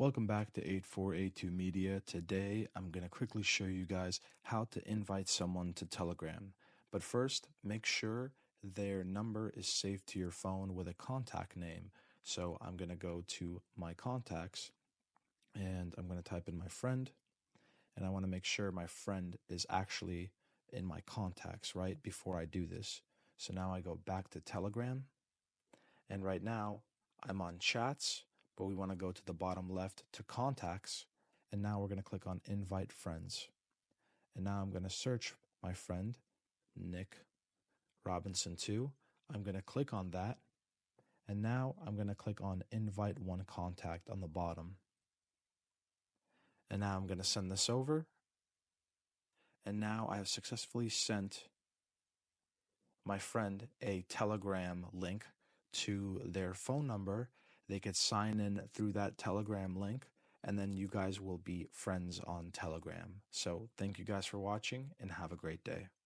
Welcome back to 8482 Media. Today, I'm going to quickly show you guys how to invite someone to Telegram. But first, make sure their number is saved to your phone with a contact name. So I'm going to go to my contacts and I'm going to type in my friend. And I want to make sure my friend is actually in my contacts, right, before I do this. So now I go back to Telegram. And right now, I'm on chats, but we want to go to the bottom left to contacts. And now we're going to click on invite friends. And now I'm going to search my friend, Nick Robinson 2. I'm going to click on that. And now I'm going to click on invite one contact on the bottom. And now I'm going to send this over. And now I have successfully sent my friend a Telegram link to their phone number. They could sign in through that Telegram link, and then you guys will be friends on Telegram. So thank you guys for watching and have a great day.